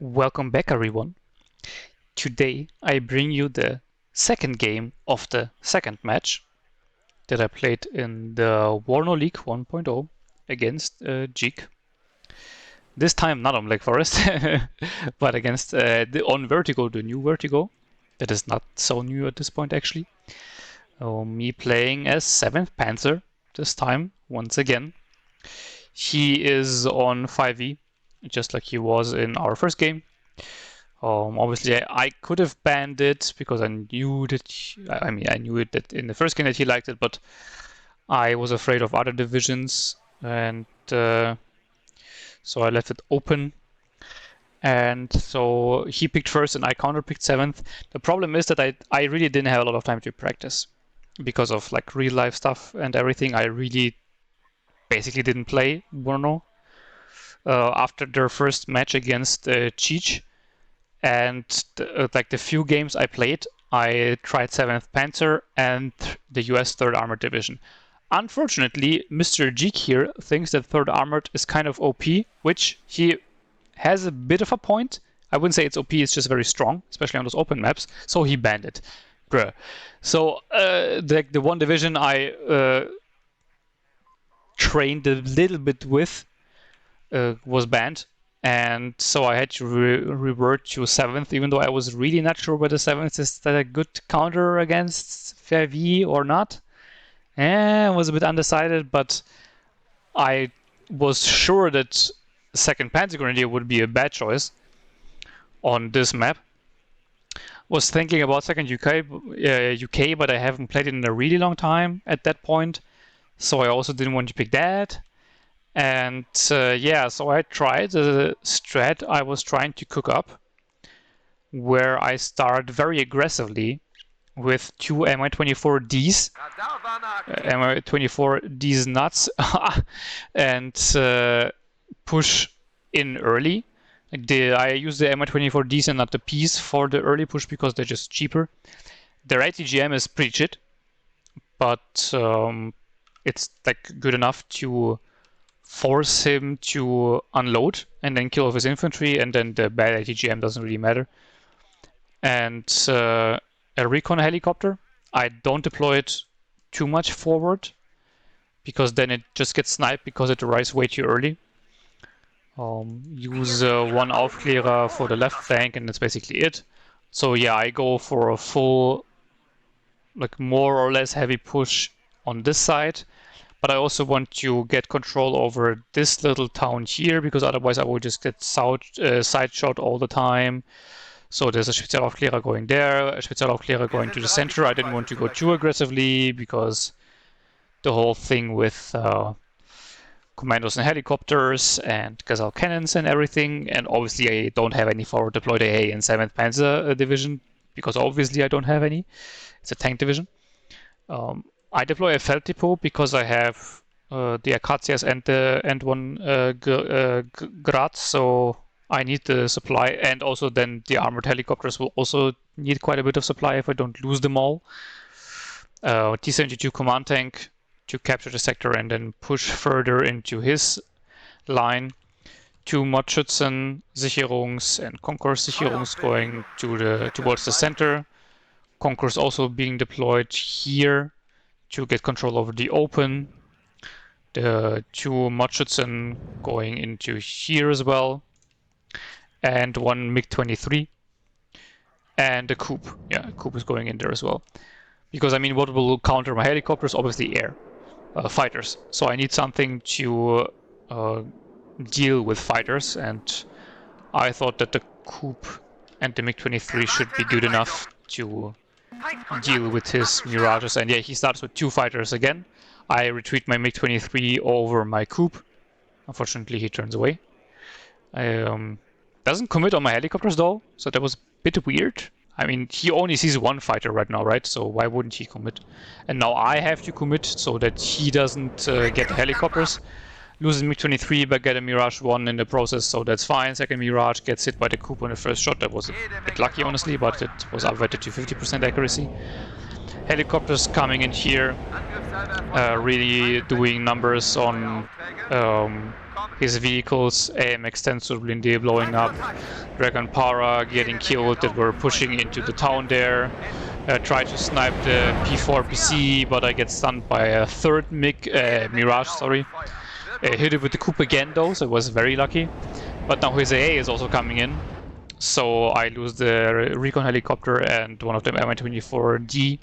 Welcome back, everyone. Today I bring you the second game of the second match that I played in the WARNO League 1.0 against Dzik. This time not on Black Forest, but against on Vertigo, the new Vertigo. That is not so new at this point, actually. Me playing as 7th Panzer this time, once again. He is on 5e, just like he was in our first game. Obviously, I could have banned it because I knew that. I knew it that in the first game that he liked it, but I was afraid of other divisions, and so I left it open. And so he picked first, and I counter-picked 7th. The problem is that I really didn't have a lot of time to practice because of like real life stuff and everything. I really basically didn't play WARNO after their first match against Cheech. And like the few games I played, I tried 7th Panzer and the US 3rd Armored Division. Unfortunately, Mr. Dzik here thinks that 3rd Armored is kind of OP, which he has a bit of a point. I wouldn't say it's OP, it's just very strong, especially on those open maps, so he banned it. Bruh. So the one division I trained a little bit with was banned. And so I had to revert to 7th, even though I was really not sure whether 7th is that a good counter against 5e or not. I was a bit undecided, but I was sure that 2nd Panzer Grenadier would be a bad choice on this map. Was thinking about 2nd UK, but I haven't played it in a really long time at that point, so I also didn't want to pick that. And yeah, so I tried the strat I was trying to cook up, where I start very aggressively with 2 Mi-24Ds, Mi-24Ds nuts, and push in early. I use the Mi-24Ds and not the Ps for the early push because they're just cheaper. Their ATGM is pretty shit, but it's like good enough to force him to unload and then kill off his infantry, and then the bad ATGM doesn't really matter. And a recon helicopter, I don't deploy it too much forward because then it just gets sniped because it arrives way too early. Use one Aufklärer for the left flank, and that's basically it. So yeah, I go for a full, like more or less heavy push on this side. But I also want to get control over this little town here, because otherwise I will just get side shot all the time. So there's a Spezialaufklärer going there, a Spezialaufklärer going to the center. I didn't want to go too aggressively because the whole thing with commandos and helicopters and Gazelle cannons and everything. And obviously I don't have any forward deployed AA in 7th Panzer Division, because obviously I don't have any. It's a tank division. I deploy a Felddepot because I have the Acacias and one Graz, so I need the supply, and also then the armored helicopters will also need quite a bit of supply if I don't lose them all. T-72 command tank to capture the sector and then push further into his line. 2 Modschützen Sicherungs and Concourse Sicherungs going towards the center. Concourse also being deployed here to get control over the open. The 2 Modschützen going into here as well. And 1 MiG-23. And a Coup. Yeah, a Coup is going in there as well. Because, I mean, what will counter my helicopters? Obviously air. Fighters. So I need something to deal with fighters. And I thought that the Coup and the MiG-23 should be good enough to deal with his mirages. And yeah, he starts with 2 fighters again. I retreat my MiG-23 over my Coup. Unfortunately, he turns away. Doesn't commit on my helicopters though, so that was a bit weird. I mean, he only sees 1 fighter right now, right? So why wouldn't he commit? And now I have to commit so that he doesn't get the helicopters. Loses MiG-23 but get a Mirage 1 in the process, so that's fine. 2nd Mirage gets hit by the Coup on the first shot. That was a bit lucky, honestly, but it was upweighted to 50% accuracy. Helicopters coming in here, really doing numbers on his vehicles, AMX-10 Surblinde blowing up, Dragon Para getting killed that were pushing into the town there. Try to snipe the P4 PC, but I get stunned by a third Mirage, sorry. Hit it with the Coupe again though, so it was very lucky. But now his AA is also coming in, so I lose the recon helicopter and one of them Mi-24D.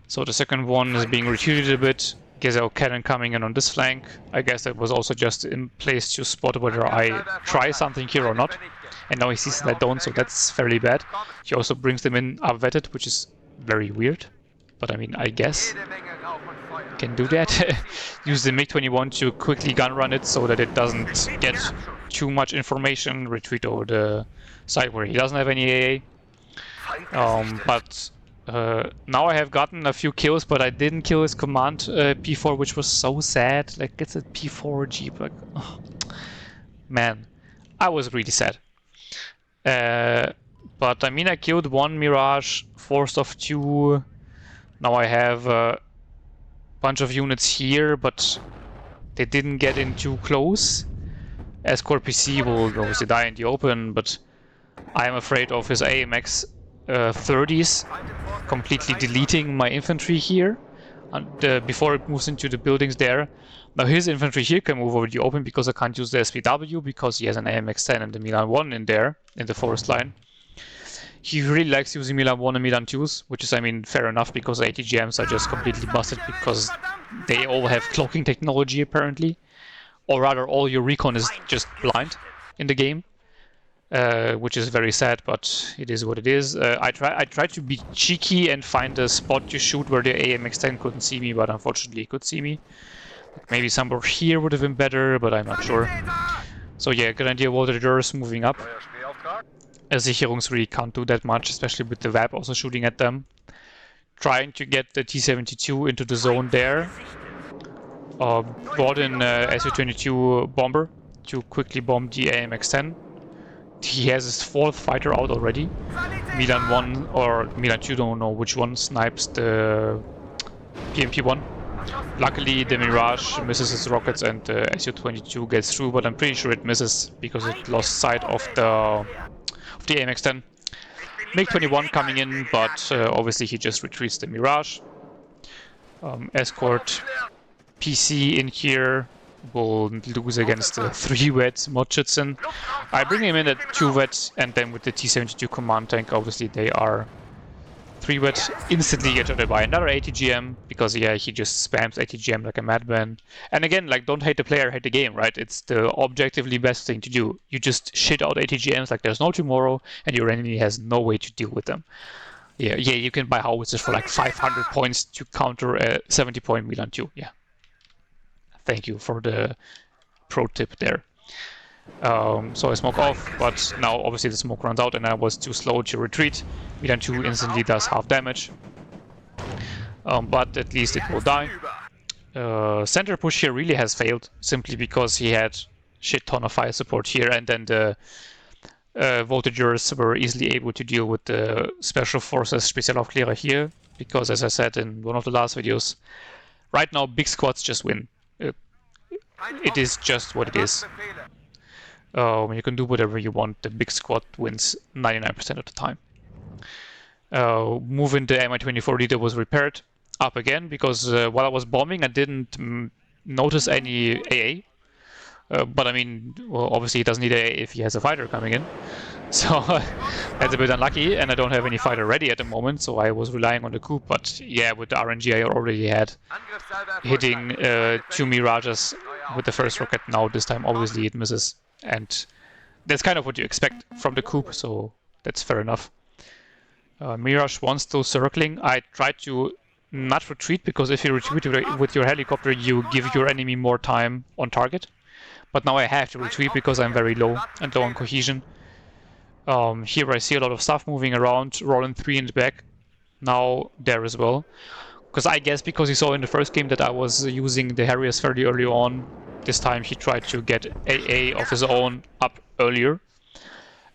So the second one is being retreated a bit. Gazelle cannon coming in on this flank. I guess that was also just in place to spot whether I try something here or not. And now he sees that I don't, so that's fairly bad. He also brings them in unvetted, which is very weird. But I mean, I guess can do that. Use the MiG-21 to quickly gun run it so that it doesn't get too much information. Retreat over the side where he doesn't have any AA. But now I have gotten a few kills, but I didn't kill his command P4, which was so sad. Like, it's a P4 Jeep. Like, oh, man, I was really sad. But I mean, I killed one Mirage, forced off two. Now I have a bunch of units here, but they didn't get in too close. Escort PC will obviously die in the open, but I am afraid of his AMX 30s completely deleting my infantry here and, before it moves into the buildings there. Now his infantry here can move over the open because I can't use the SPW because he has an AMX-10 and the Milan 1 in there, in the forest line. He really likes using Milan 1 and Milan 2s, which is, I mean, fair enough because ATGMs are just completely busted because they all have cloaking technology apparently. Or rather, all your recon is just blind in the game. Which is very sad, but it is what it is. I tried to be cheeky and find a spot to shoot where the AMX-10 couldn't see me, but unfortunately he could see me. Maybe somewhere here would have been better, but I'm not sure. So yeah, Grenadier Voltigeurs moving up. Sicherungs really can't do that much, especially with the VAP also shooting at them. Trying to get the T-72 into the zone there. Brought in Su-22 bomber to quickly bomb the AMX-10. He has his fourth fighter out already. Milan 1 or Milan 2, don't know which one, snipes the PMP-1. Luckily the Mirage misses his rockets and the Su-22 gets through, but I'm pretty sure it misses because it lost sight of the AMX-10. MiG-21 coming in, but obviously he just retreats the Mirage. Escort PC in here will lose against the 3-wet Motschützen. I bring him in at 2-wet, and then with the T-72 command tank, obviously they are 3-wet, instantly get shot by another ATGM, because yeah, he just spams ATGM like a madman. And again, like, don't hate the player, hate the game, right? It's the objectively best thing to do. You just shit out ATGMs like there's no tomorrow, and your enemy has no way to deal with them. Yeah, you can buy howitzers for like 500 points to counter a 70-point Milan 2, yeah. Thank you for the pro tip there. So I smoke off, but now obviously the smoke runs out and I was too slow to retreat. Milan 2 instantly does half damage. But at least it will die. Center push here really has failed, simply because he had shit ton of fire support here, and then the Voltigeurs were easily able to deal with the Special Forces Spezialaufklärer here, because as I said in one of the last videos, right now big squads just win. It is just what it is. You can do whatever you want. The big squad wins 99% of the time. Moving the Mi-24 leader was repaired up again, because while I was bombing I didn't notice any AA. But I mean, well, obviously he doesn't need AA if he has a fighter coming in. So that's a bit unlucky, and I don't have any fighter ready at the moment, so I was relying on the coup. But yeah, with the RNG I already had, hitting 2 Mirages with the first rocket. Now this time obviously it misses, and that's kind of what you expect from the coup, so that's fair enough. Mirage 1 still circling. I tried to not retreat, because if you retreat with your helicopter you give your enemy more time on target. But now I have to retreat because I'm very low and low on cohesion. Here I see a lot of stuff moving around. Roland 3 in the back, now there as well. Because I guess because he saw in the first game that I was using the Harriers fairly early on, this time he tried to get AA of his own up earlier.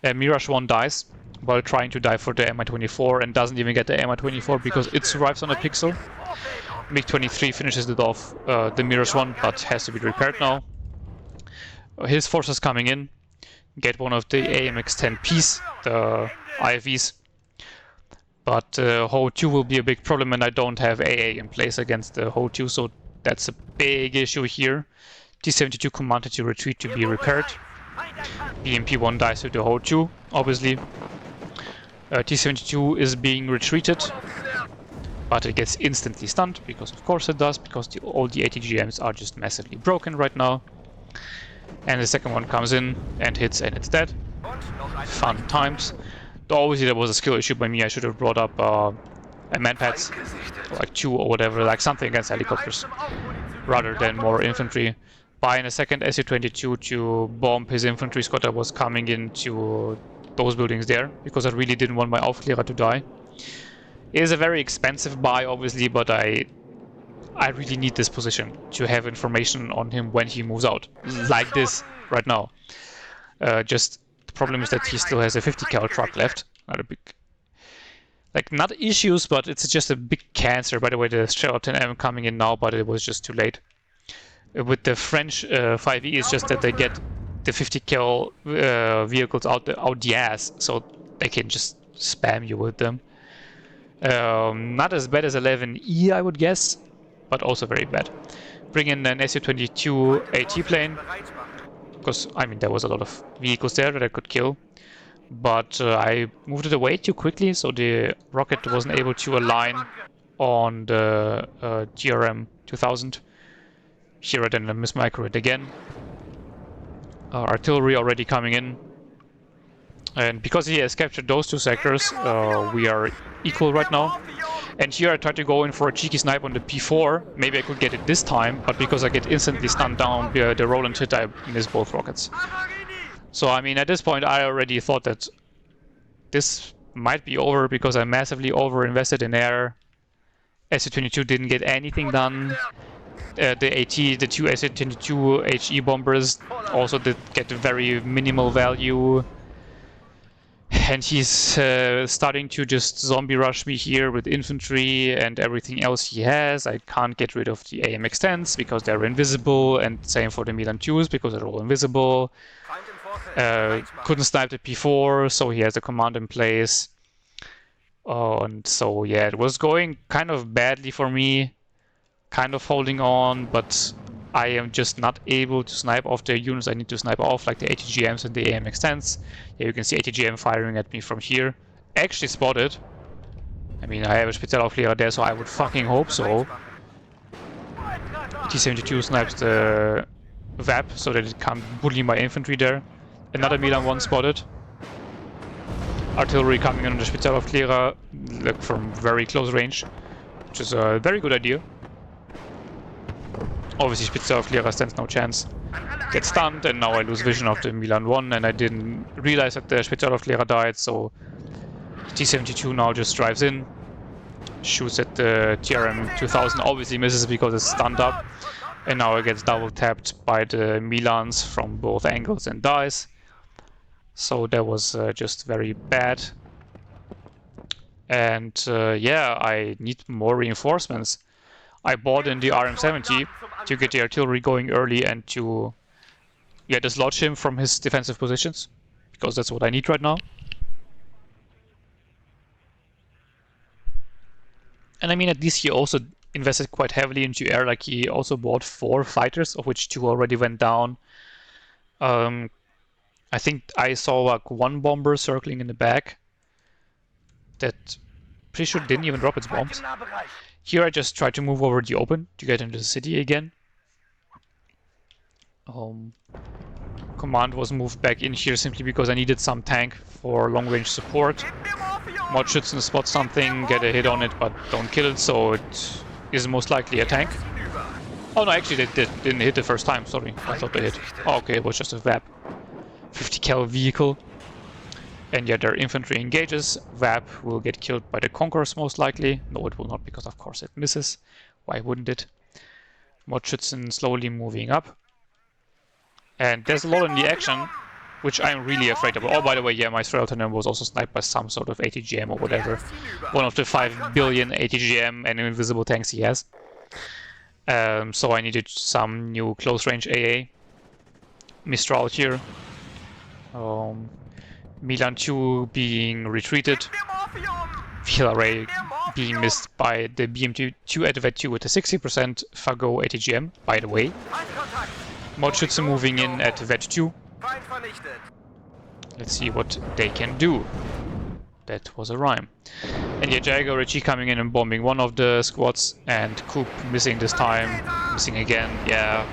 Mirage 1 dies while trying to dive for the Mi-24 and doesn't even get the Mi-24 because it survives on a pixel. MiG-23 finishes it off, the Mirage 1, but has to be repaired now. his forces coming in, get one of the AMX-10Ps, the IFVs. But Ho-2 will be a big problem, and I don't have AA in place against the Ho-2, so that's a big issue here. T-72 commanded to retreat to be repaired. BMP-1 dies to the Ho-2, obviously. T-72 is being retreated, but it gets instantly stunned, because of course it does, because all the ATGMs are just massively broken right now. And the second one comes in and hits, and it's dead. Fun times. Though obviously there was a skill issue by me. I should have brought up a manpads, like 2 or whatever, like something against helicopters, rather than more infantry. Buying a second Su-22 to bomb his infantry squad that was coming into those buildings there, because I really didn't want my Aufklärer to die. It is a very expensive buy, obviously, but I really need this position to have information on him when he moves out, like this right now. Just the problem is that he still has a 50 cal truck left. Not a big, like, not issues, but it's just a big cancer. By the way, the Shell 10M coming in now, but it was just too late. With the French 5E, it's just that they get the 50 cal vehicles out the ass, so they can just spam you with them. Not as bad as 11E, I would guess, but also very bad. Bring in an Su-22 AT plane, because, I mean, there was a lot of vehicles there that I could kill. But I moved it away too quickly, so the rocket wasn't able to align on the GRM 2000. Here I then mismicro it again. Artillery already coming in. And because he has captured those 2 sectors, we are equal right now. And here I tried to go in for a cheeky snipe on the P4. Maybe I could get it this time, but because I get instantly stunned down via the Roland hit, I miss both rockets. So, I mean, at this point I already thought that this might be over because I massively over-invested in air. Su-22 didn't get anything done. The AT, the 2 Su-22 HE bombers also did get very minimal value. And he's starting to just zombie rush me here with infantry and everything else he has. I can't get rid of the AMX-10s because they're invisible, and same for the Milan 2s because they're all invisible. Couldn't snipe the P4, so he has a command in place. And so yeah, it was going kind of badly for me. Kind of holding on, but I am just not able to snipe off the units I need to snipe off, like the ATGMs and the AMX-10s. Yeah, you can see ATGM firing at me from here. Actually spotted. I mean, I have a Spezialaufklärer there, so I would fucking hope so. T-72 snipes the VAP so that it can't bully my infantry there. Another Milan 1 spotted. Artillery coming in on the Spezialaufklärer, like from very close range, which is a very good idea. Obviously, Spezialaufklärer stands no chance. Gets stunned, and now I lose vision of the Milan 1, and I didn't realize that the Spezialaufklärer died, so T-72 now just drives in, shoots at the TRM 2000, obviously misses because it's stunned up, and now it gets double tapped by the Milans from both angles and dies. So that was just very bad. And yeah, I need more reinforcements. I bought in the RM70 to get the artillery going early and to dislodge him from his defensive positions, because that's what I need right now. And I mean, at least he also invested quite heavily into air, like he also bought 4 fighters, of which 2 already went down. I think I saw like 1 bomber circling in the back that pretty sure didn't even drop its bombs. Here I just tried to move over the open to get into the city again. Command was moved back in here simply because I needed some tank for long-range support. Modschützen spot something, get a hit on it, but don't kill it, so it is most likely a tank. Oh no, actually they didn't hit the first time, sorry. I thought they hit. Oh, okay, it was just a VAP. 50 cal vehicle. And yeah, their infantry engages. VAP will get killed by the Conquerors most likely. No, it will not, because of course it misses. Why wouldn't it? Modschützen slowly moving up. And there's a lot in the action, which I'm really afraid of. Oh, by the way, yeah, my Streltonen was also sniped by some sort of ATGM or whatever. One of the 5 billion ATGM and invisible tanks he has. So I needed some new close-range AA. Mistral here. Milan 2 being retreated. VLRA being missed by the BMT2 at Vet 2 with a 60% Fago ATGM, by the way. Mordschütze moving in at Vet 2. Let's see what they can do. That was a rhyme. And yeah, Jago Richie coming in and bombing one of the squads, and Coop missing this time, missing again, yeah.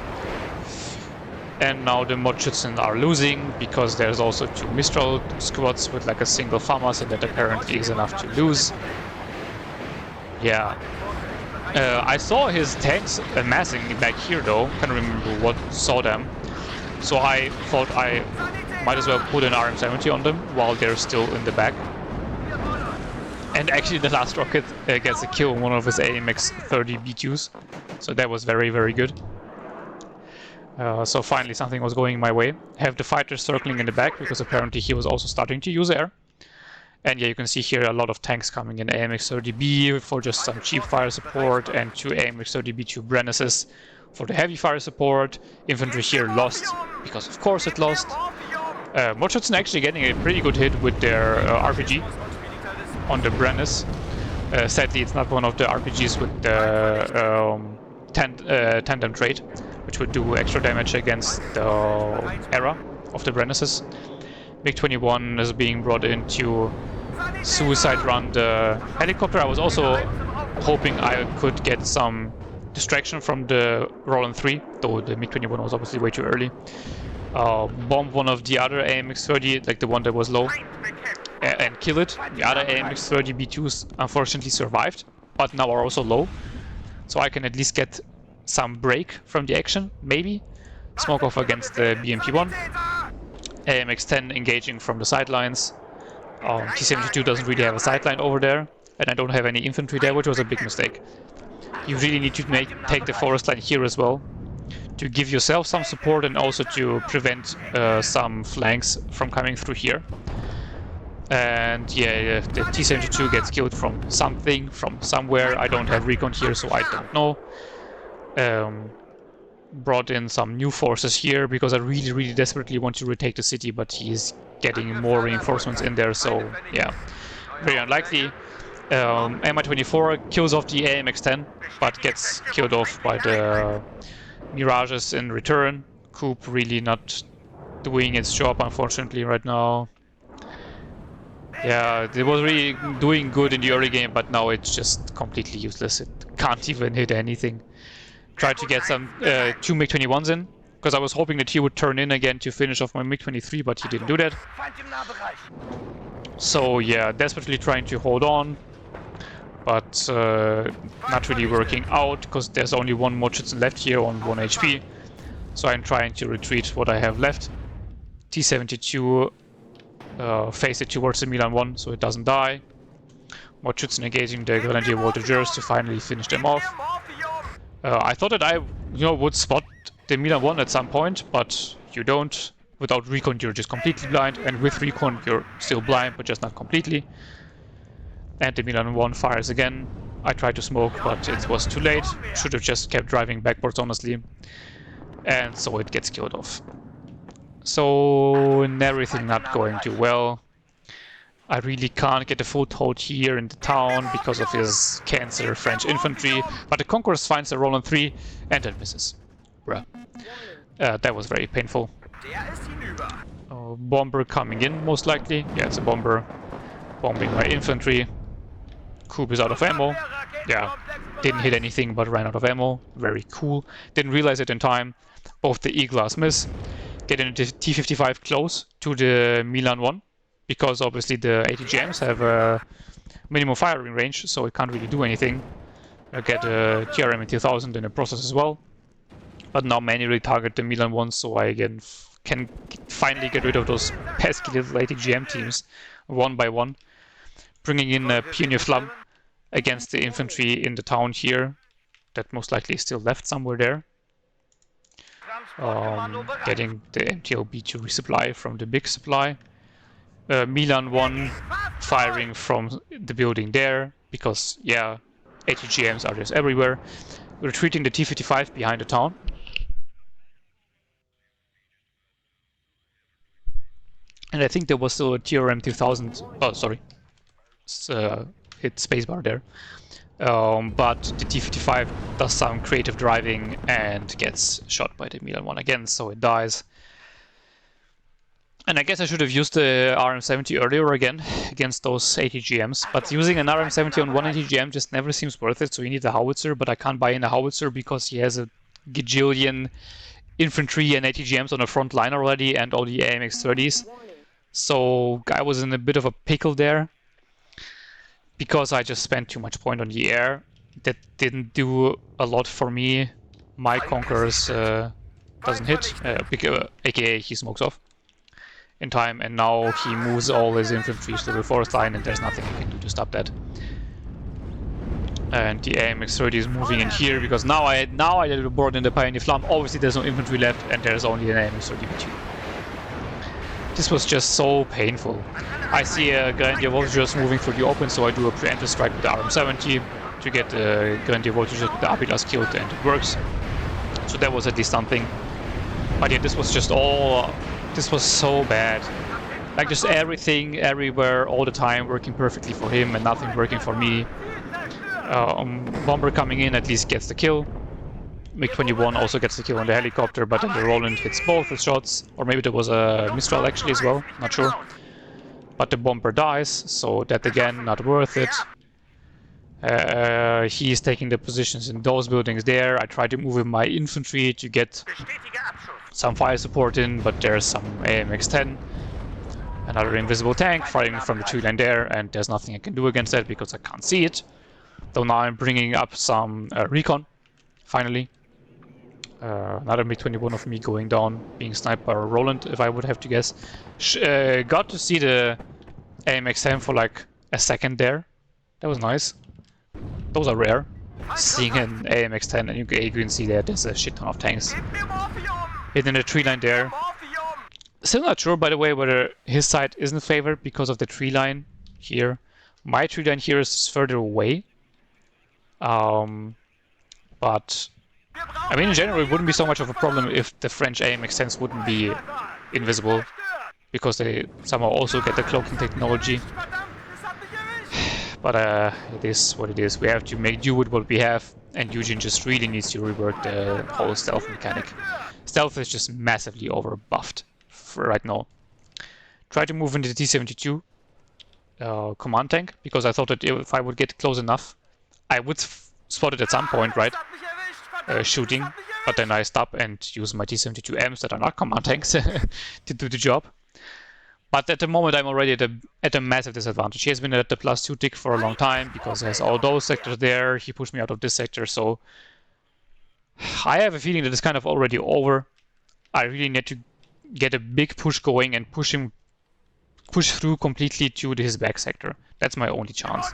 And now the Mordschützen are losing, because there's also 2 Mistral squads with like a single FAMAS, and that apparently is enough to lose. Yeah. I saw his tanks amassing back here though, can't remember what saw them. So I thought I might as well put an RM70 on them while they're still in the back. And actually the last rocket gets a kill on one of his AMX 30 B2s. So that was very, very good. So finally something was going my way. Have the fighters circling in the back, because apparently he was also starting to use air. And yeah, you can see here a lot of tanks coming in AMX-30B for just some cheap fire support, and 2 AMX-30B2 Brennesses for the heavy fire support. Infantry here lost, because of course it lost. Mordschützen actually getting a pretty good hit with their RPG on the Brennes. Sadly, it's not one of the RPGs with the tandem trait, which would do extra damage against the era of the Brennesses. MiG-21 is being brought in to suicide run the helicopter. I was also hoping I could get some distraction from the Roland 3, though the MiG-21 was obviously way too early. Bomb one of the other AMX-30, like the one that was low, and kill it. The other AMX-30 B2s unfortunately survived, but now are also low. So I can at least get some break from the action, maybe. Smoke off against the BMP-1. AMX-10 engaging from the sidelines. T-72 doesn't really have a sideline over there, and I don't have any infantry there, which was a big mistake. You really need to take the forest line here as well, to give yourself some support and also to prevent some flanks from coming through here. And yeah, the T-72 gets killed from something, from somewhere. I don't have recon here, so I don't know. Brought in some new forces here because I really, really desperately want to retake the city, but he's getting more reinforcements in there, so yeah, very unlikely. Mi-24 kills off the AMX-10, but gets killed off by the Mirages in return. Coop really not doing its job, unfortunately, right now. Yeah, it was really doing good in the early game, but now it's just completely useless. It can't even hit anything. Tried to get some 2 MiG-21s in, because I was hoping that he would turn in again to finish off my MiG-23, but he didn't do that. So yeah, desperately trying to hold on, but not really working out, because there's only one Mordschützen left here on 1 HP. So I'm trying to retreat what I have left. T-72 face it towards the Milan 1 so it doesn't die. Mordschützen engaging the Grenadier Voltigeurs to finally finish them off. I thought that I would spot the Milan 1 at some point, but you don't. Without recon you're just completely blind, and with recon you're still blind, but just not completely. And the Milan 1 fires again. I tried to smoke, but it was too late. Should have just kept driving backwards, honestly. And so it gets killed off. So everything not going too well. I really can't get a foothold here in the town because of his cancer French infantry, but the Conquerors finds a Roland 3 and it misses. Bruh. That was very painful. Bomber coming in, most likely. Yeah, it's a bomber. Bombing my infantry. Coop is out of ammo. Yeah, didn't hit anything but ran out of ammo. Very cool. Didn't realize it in time. Both the E-Glass miss. Getting the T-55 close to the Milan 1. Because obviously the ATGMs have a minimum firing range, so it can't really do anything. I get a TRM in 2000 in the process as well. But now manually target the Milan 1, so I again can finally get rid of those pesky little ATGM teams one by one. Bringing in a Pioneer Flum against the infantry in the town here, that most likely is still left somewhere there. Getting the MTOB to resupply from the big supply. Milan 1 firing from the building there, because, yeah, ATGMs are just everywhere. Retreating the T-55 behind the town. And I think there was still a TRM 2000. Oh, sorry. Hit spacebar there. But the T-55 does some creative driving and gets shot by the Milan one again, so it dies. And I guess I should have used the RM70 earlier again against those ATGMs, but using an RM70 on one ATGM just never seems worth it, so you need a howitzer, but I can't buy in a howitzer because he has a gajillion infantry and ATGMs on the front line already and all the AMX-30s. So I was in a bit of a pickle there because I just spent too much point on the air. That didn't do a lot for me. My Conquerors doesn't hit, aka he smokes off in time, and now he moves all his infantry to the fourth line and there's nothing he can do to stop that. And the AMX-30 is moving in here because now I did a board in the Pioneer Flam. Obviously there's no infantry left and there's only an AMX-30 This was just so painful. I see a Grenadier Voltigeurs moving through the open, so I do a preemptive strike with the RM70 to get the Grenadier Voltigeurs with the Abilas killed, and it works. So that was at least something. But yeah, this was just all... This was so bad. Like just everything, everywhere, all the time working perfectly for him and nothing working for me. Bomber coming in at least gets the kill. MiG-21 also gets the kill on the helicopter, but then the Roland hits both the shots. Or maybe there was a Mistral actually as well, not sure. But the bomber dies, so that again, not worth it. He's taking the positions in those buildings there. I tried to move in my infantry to get some fire support in, but there's some AMX-10. Another invisible tank firing from the tree line there, and there's nothing I can do against that because I can't see it. So now I'm bringing up some recon, finally. Another MiG-21 of me going down, being sniped by Roland, if I would have to guess. Got to see the AMX-10 for like a second there. That was nice. Those are rare. Seeing an AMX-10 and you can see that there's a shit ton of tanks hidden in the tree line there. Still not sure, by the way, whether his side isn't favored because of the tree line here. My tree line here is further away. But I mean, in general, it wouldn't be so much of a problem if the French AMX-10s wouldn't be invisible, because they somehow also get the cloaking technology. But it is what it is. We have to make do with what we have, and Eugene just really needs to rework the whole stealth mechanic. Stealth is just massively over-buffed for right now. Try to move into the T-72 command tank, because I thought that if I would get close enough, I would spot it at some point, right? Shooting, but then I stop and use my T-72Ms that are not command tanks to do the job. But at the moment I'm already at a massive disadvantage. He has been at the +2 tick for a long time because he has all those sectors there. He pushed me out of this sector, so I have a feeling that it's kind of already over. I really need to get a big push going and push through completely to his back sector. That's my only chance.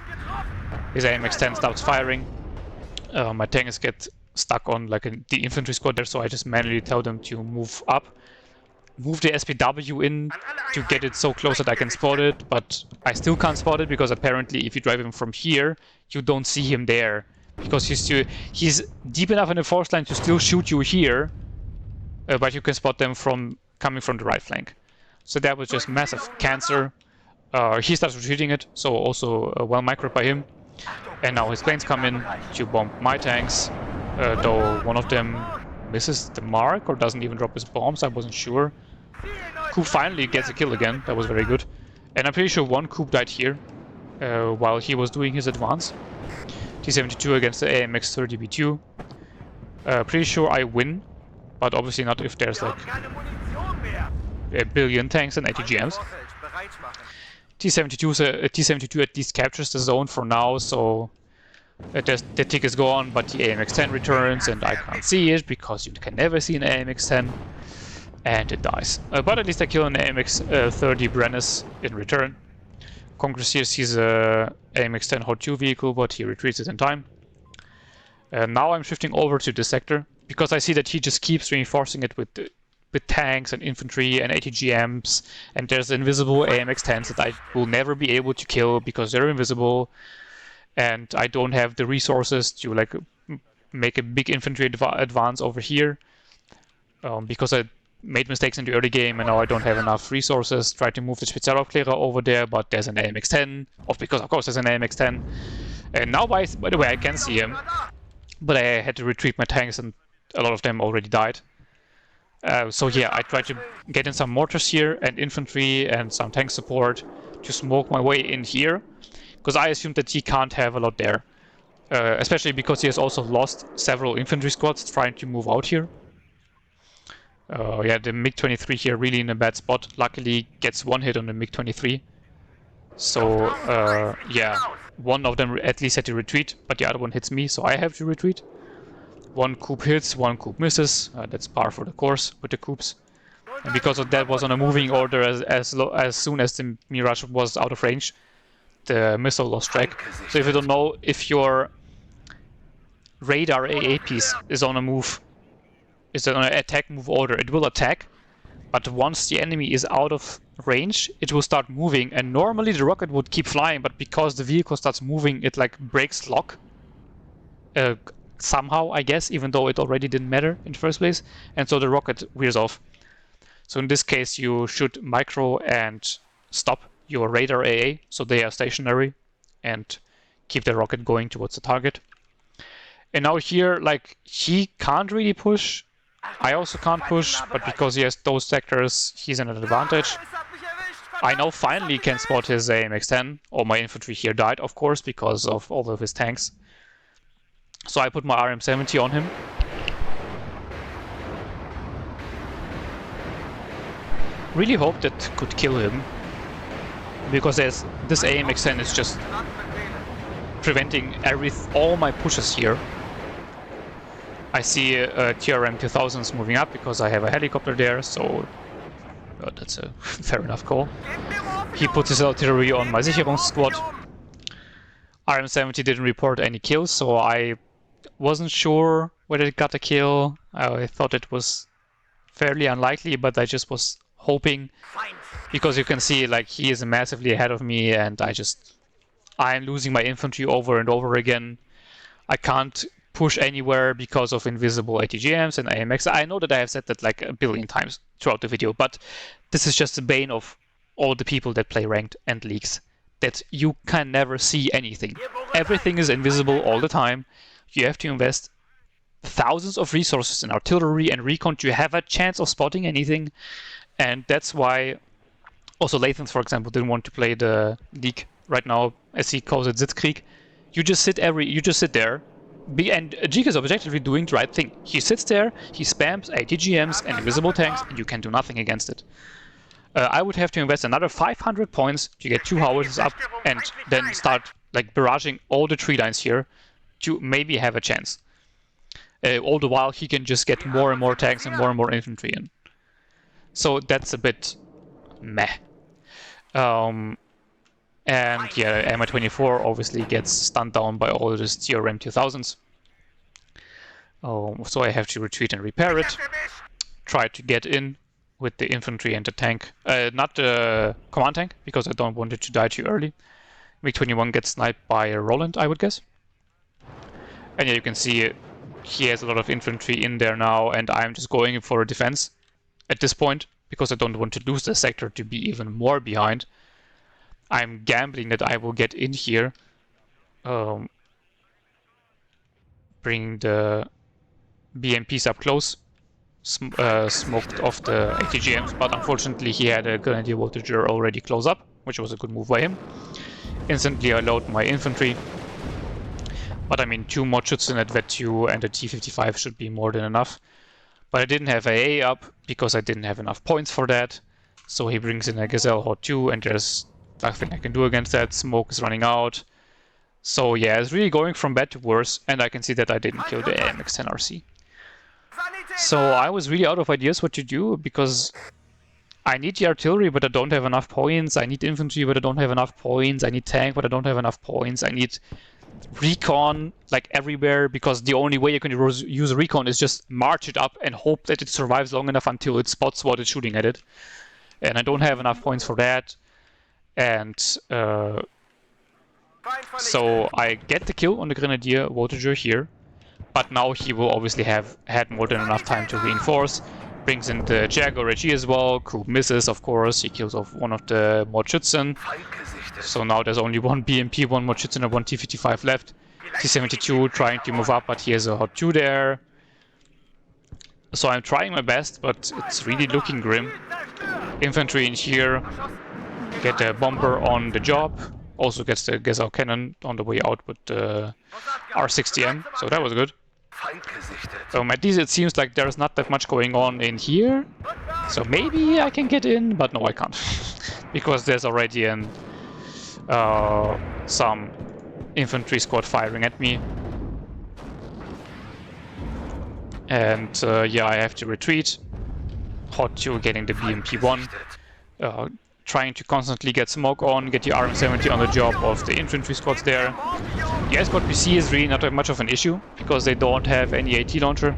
His AMX-10 stops firing. My tanks get stuck on like the infantry squad there, so I just manually tell them to move up. Move the SPW in to get it so close that I can spot it, but I still can't spot it because apparently if you drive him from here, you don't see him there. Because he's deep enough in the force line to still shoot you here, but you can spot them coming from the right flank. So that was just massive cancer. He starts retreating it, so also well microed by him. And now his planes come in to bomb my tanks, though one of them misses the mark or doesn't even drop his bombs, I wasn't sure. Coop finally gets a kill again, that was very good. And I'm pretty sure one Coop died here while he was doing his advance. T-72 against the AMX-30B2. Pretty sure I win, but obviously not if there's like a billion tanks and ATGMs. T-72 at least captures the zone for now, so the tick is gone, but the AMX-10 returns, and I can't see it because you can never see an AMX-10, and it dies. But at least I kill an AMX-30 Brennus in return. Congress here sees a AMX-10 Hot 2 vehicle, but he retreats it in time. Now I'm shifting over to this sector, because I see that he just keeps reinforcing it with tanks and infantry and ATGMs, and there's invisible AMX-10s that I will never be able to kill because they're invisible, and I don't have the resources to like make a big infantry advance over here, because made mistakes in the early game and now I don't have enough resources. Tried to move the Spezialaufklärer over there, but there's an AMX-10, because of course there's an AMX-10. And now, by the way, I can see him, but I had to retreat my tanks and a lot of them already died. So yeah, I tried to get in some mortars here and infantry and some tank support to smoke my way in here, because I assumed that he can't have a lot there. Especially because he has also lost several infantry squads trying to move out here. Yeah, the MiG-23 here really in a bad spot. Luckily gets one hit on the MiG-23. So yeah, one of them at least had to retreat, but the other one hits me, so I have to retreat. One coup hits, one coup misses. That's par for the course with the coups. And because of that was on a moving order as soon as the Mirage was out of range, the missile lost track. So if you don't know, if your radar AA piece is on a move, is on an attack move order, it will attack, but once the enemy is out of range, it will start moving, and normally the rocket would keep flying, but because the vehicle starts moving, it like breaks lock. Somehow, I guess, even though it already didn't matter in the first place, and so the rocket veers off. So in this case, you should micro and stop your radar AA, so they are stationary, and keep the rocket going towards the target. And now here, like, he can't really push. I also can't push, but because he has those sectors, he's in an advantage. I now finally can spot his AMX-10. All my infantry here died, of course, because of all of his tanks. So I put my RM-70 on him. Really hope that could kill him, because this AMX-10 is just preventing all my pushes here. I see TRM-2000s moving up because I have a helicopter there, so that's a fair enough call. He put his artillery on my Sicherungssquad. RM-70 didn't report any kills, so I wasn't sure whether it got a kill. I thought it was fairly unlikely, but I just was hoping, because you can see like he is massively ahead of me and I'm losing my infantry over and over again. I can't push anywhere because of invisible ATGMs and AMX. I know that I have said that like a billion times throughout the video, but this is just the bane of all the people that play ranked and leagues, that you can never see anything. Everything is invisible all the time. You have to invest thousands of resources in artillery and recon to have a chance of spotting anything, and that's why also Lathan, for example, didn't want to play the league right now, as he calls it, Sitzkrieg. You just sit there. And Dzik is objectively doing the right thing. He sits there, he spams ATGMs and invisible tanks, and you can do nothing against it. I would have to invest another 500 points to get 2 howitzers up and then start like barraging all the tree lines here to maybe have a chance. All the while he can just get more and more tanks and more infantry in. So that's a bit meh. And yeah, Mi-24 obviously gets stunned down by all these TRM-2000s. So I have to retreat and repair it. Try to get in with the infantry and the tank. Not the command tank, because I don't want it to die too early. MiG-21 gets sniped by a Roland, I would guess. And yeah, you can see he has a lot of infantry in there now, and I'm just going for a defense at this point, because I don't want to lose the sector to be even more behind. I'm gambling that I will get in here, bring the BMPs up close, smoked off the ATGMs, but unfortunately he had a Grenadier Voltager already close up, which was a good move by him. Instantly I load my infantry, but I mean 2 more Schützen at Vet 2 and a T-55 should be more than enough. But I didn't have AA up because I didn't have enough points for that, so he brings in a Gazelle Hot 2 and there's nothing I can do against that. Smoke is running out. So yeah, it's really going from bad to worse, and I can see that I didn't kill the AMX-10 RC. So I was really out of ideas what to do, because I need the artillery but I don't have enough points. I need infantry but I don't have enough points. I need tank but I don't have enough points. I need recon like everywhere, because the only way you can use recon is just march it up and hope that it survives long enough until it spots what it's shooting at it. And I don't have enough points for that. And so I get the kill on the Grenadier Voltager here, but now he will obviously have had more than enough time to reinforce. Brings in the Jaguar AG as well. Coop misses, of course. He kills off one of the Mordschützen. So now there's only one BMP, one Mordschützen, and one T-55 left. T-72 trying to move up, but he has a Hot 2 there. So I'm trying my best, but it's really looking grim. Infantry in here. Get a bomber on the job. Also gets the Gazelle cannon on the way out with the R60M. So that was good. At least it seems like there's not that much going on in here. So maybe I can get in, but no, I can't. Because there's already some infantry squad firing at me. And yeah, I have to retreat. Hot 2 getting the BMP-1. Trying to constantly get smoke on, get the RM-70 on the job of the infantry squads there. The escort PC is really not that much of an issue, because they don't have any AT launcher.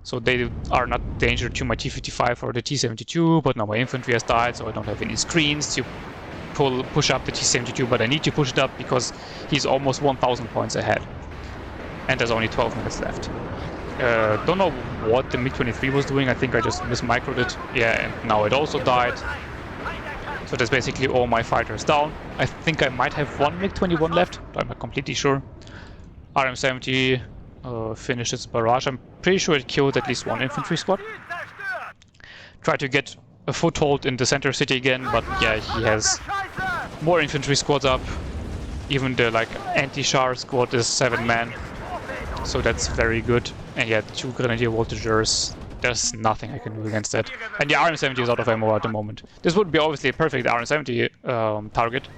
So they are not danger to my T-55 or the T-72, but now my infantry has died, so I don't have any screens to push up the T-72, but I need to push it up because he's almost 1,000 points ahead. And there's only 12 minutes left. Don't know what the MiG-23 was doing, I think I just mismicroed it. Yeah, and now it also died. So that's basically all my fighters down. I think I might have one MiG-21 left, but I'm not completely sure. RM-70 finished its barrage. I'm pretty sure it killed at least one infantry squad. Try to get a foothold in the center city again, but yeah, he has more infantry squads up. Even the anti-char squad is 7 man. So that's very good. And yeah, 2 grenadier voltigeurs. There's nothing I can do against that. And the RM-70 is out of ammo at the moment. This would be obviously a perfect RM-70 target.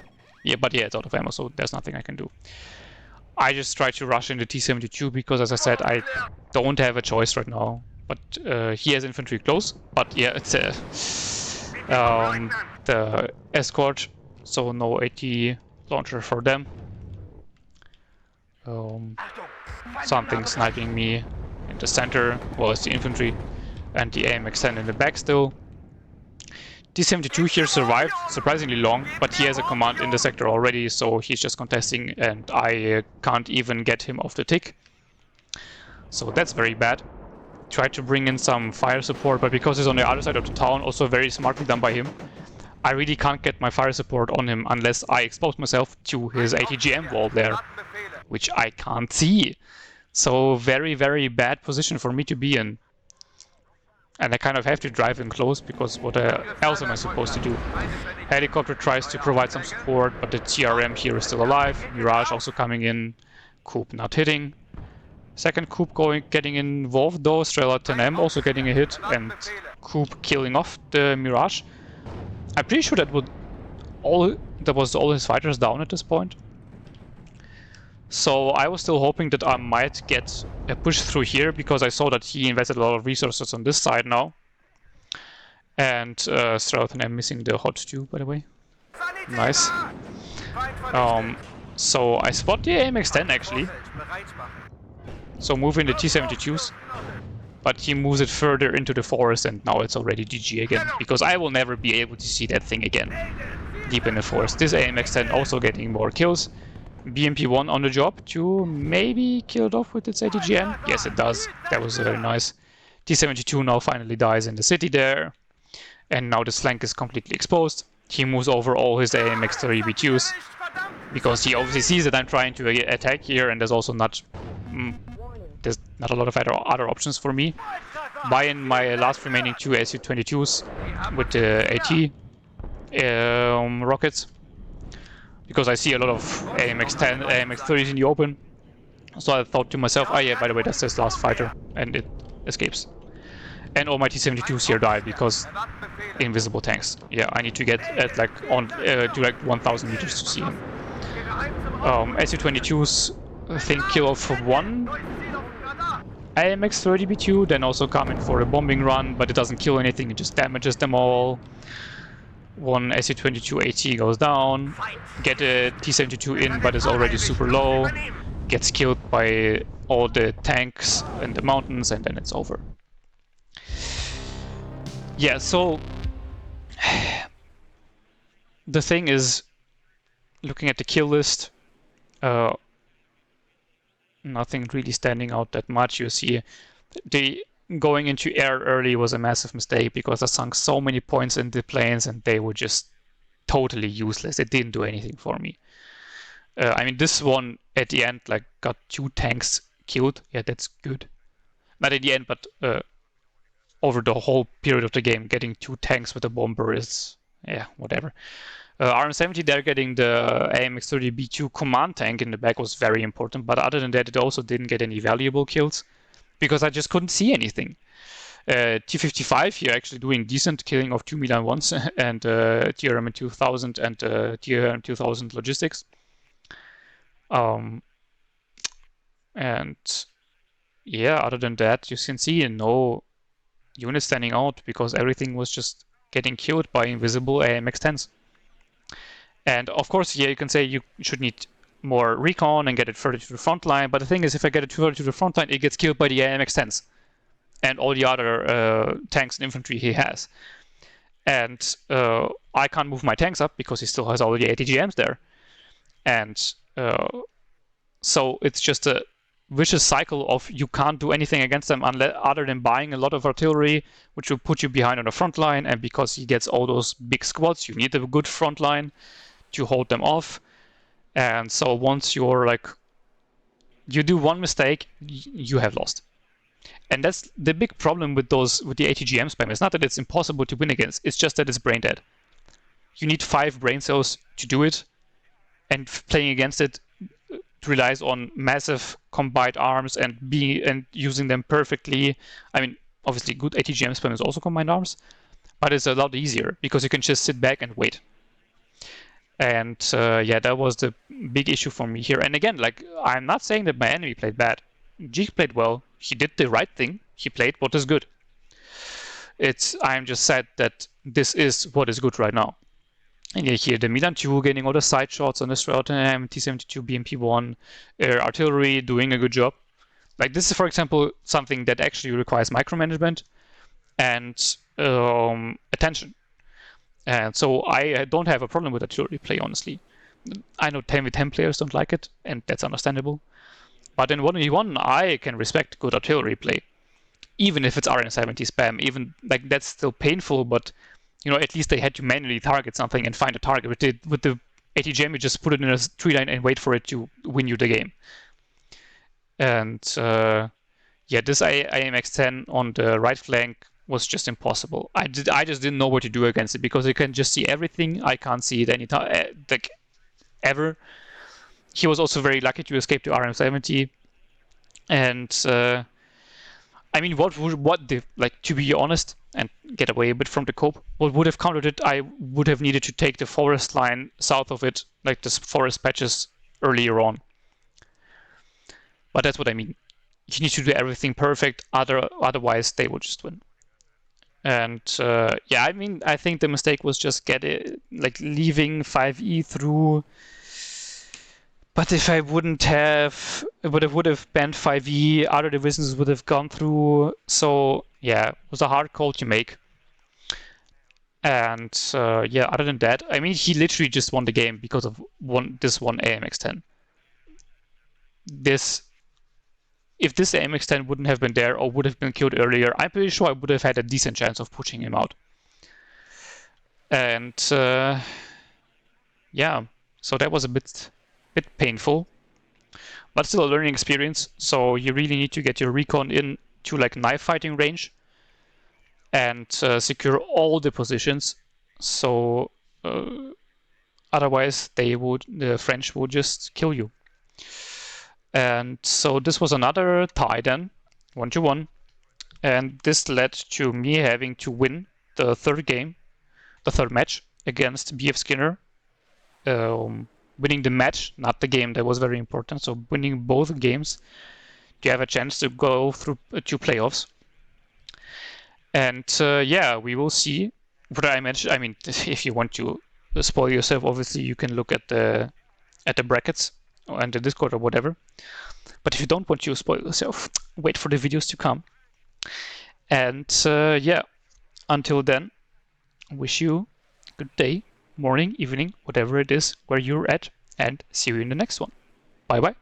Yeah, but yeah, it's out of ammo, so there's nothing I can do. I just try to rush in the T-72 because, as I said, I don't have a choice right now. But he has infantry close. But yeah, it's the escort, so no AT launcher for them. Something sniping me in the center. Well, it's the infantry. And the AMX-10 in the back still. T-72 here survived surprisingly long, but he has a command in the sector already, so he's just contesting and I can't even get him off the tick. So that's very bad. Tried to bring in some fire support, but because he's on the other side of the town, also very smartly done by him, I really can't get my fire support on him unless I expose myself to his ATGM wall there, which I can't see. So very, very bad position for me to be in. And I kind of have to drive in close, because what else am I supposed to do? Helicopter tries to provide some support, but the TRM here is still alive. Mirage also coming in. Coop not hitting. Second Coop getting involved though. Strela 10M also getting a hit, and Coop killing off the Mirage. I'm pretty sure that was all his fighters down at this point. So I was still hoping that I might get a push through here, because I saw that he invested a lot of resources on this side now. And Strela 10M missing the Hot 2, by the way. Nice. So I spot the AMX-10 actually. So move in the T-72s. But he moves it further into the forest, and now it's already GG again, because I will never be able to see that thing again deep in the forest. This AMX-10 also getting more kills. BMP-1 on the job to maybe kill it off with its ATGM. Yes, it does. That was very nice. T-72 now finally dies in the city there. And now this flank is completely exposed. He moves over all his AMX-30 B2s, because he obviously sees that I'm trying to attack here, and there's also not a lot of other options for me. Buy in my last remaining 2 Su-22s with the AT rockets, because I see a lot of AMX-10, AMX-30s in the open. So I thought to myself, oh yeah, by the way, that's his last fighter, and it escapes. And all my T-72s here die because invisible tanks. Yeah, I need to get at to 1,000 meters to see him. Su-22s, I think, kill off 1 AMX-30 B2, then also come in for a bombing run, but it doesn't kill anything, it just damages them all. 1 Su-22 AT goes down, get a T-72 in, but is already super low, gets killed by all the tanks in the mountains, and then it's over. Yeah, so the thing is, looking at the kill list, nothing really standing out that much. You see the going into air early was a massive mistake because I sunk so many points in the planes and they were just totally useless. It didn't do anything for me. I mean, this one at the end, like, got 2 tanks killed. Yeah, that's good. Not at the end, but over the whole period of the game, getting 2 tanks with a bomber is, yeah, whatever. RM70, they're getting the AMX-30B2 command tank in the back was very important, but other than that, it also didn't get any valuable kills because I just couldn't see anything. T55 here actually doing decent killing of 2 Milan ones and TRM 2000 and TRM 2000 logistics. And yeah, other than that, you can see no unit standing out because everything was just getting killed by invisible AMX-10s. And of course, here you can say you should need more recon and get it further to the front line. But the thing is, if I get it further to the front line, it gets killed by the AMX-10s and all the other tanks and infantry he has. And I can't move my tanks up because he still has all the ATGMs there. And so it's just a vicious cycle of you can't do anything against them other than buying a lot of artillery, which will put you behind on the front line. And because he gets all those big squads, you need a good front line to hold them off. And so once you're like, you do one mistake, you have lost. And that's the big problem with the ATGM spam. It's not that it's impossible to win against, it's just that it's brain dead. You need 5 brain cells to do it, and playing against it relies on massive combined arms and using them perfectly. I mean, obviously good ATGM spam is also combined arms, but it's a lot easier because you can just sit back and wait. And yeah, that was the big issue for me here. And again, like, I'm not saying that my enemy played bad. Dzik played well. He did the right thing. He played what is good. I'm just sad that this is what is good right now. And here the Milan 2 getting all the side shots on the Stratum, T-72, BMP-1, artillery doing a good job. Like, this is, for example, something that actually requires micromanagement and attention. And so I don't have a problem with artillery play, honestly. I know 10v10 players don't like it, and that's understandable. But in 1v1, I can respect good artillery play. Even if it's RM70 spam, even like that's still painful, but you know, at least they had to manually target something and find a target. With the ATGM, you just put it in a tree line and wait for it to win you the game. And yeah, this AMX-10 on the right flank was just impossible. I just didn't know what to do against it because you can just see everything. I can't see it any time, like, ever. He was also very lucky to escape to RM70. And I mean, to be honest and get away a bit from the cope, what would have countered it, I would have needed to take the forest line south of it, like the forest patches earlier on. But that's what I mean. You need to do everything perfect, otherwise they will just win. And yeah, I mean, I think the mistake was just leaving 5E through. But if I would have banned 5E, other divisions would have gone through. So yeah, it was a hard call to make. And yeah, other than that, I mean, he literally just won the game because of this one AMX-10. If this AMX-10 wouldn't have been there or would have been killed earlier, I'm pretty sure I would have had a decent chance of pushing him out. And yeah, so that was a bit painful, but still a learning experience. So you really need to get your recon in to like knife fighting range and secure all the positions. So otherwise the French would just kill you. And so this was another tie then, 1-1. And this led to me having to win the third match against BF Skinner. Winning the match, not the game, that was very important. So winning both games to have a chance to go through 2 playoffs. And yeah, we will see what I mentioned. I mean, if you want to spoil yourself, obviously you can look at the brackets and the Discord or whatever. But if you don't want to spoil yourself, wait for the videos to come. And yeah, until then, wish you a good day, morning, evening, whatever it is where you're at, and see you in the next one. Bye bye.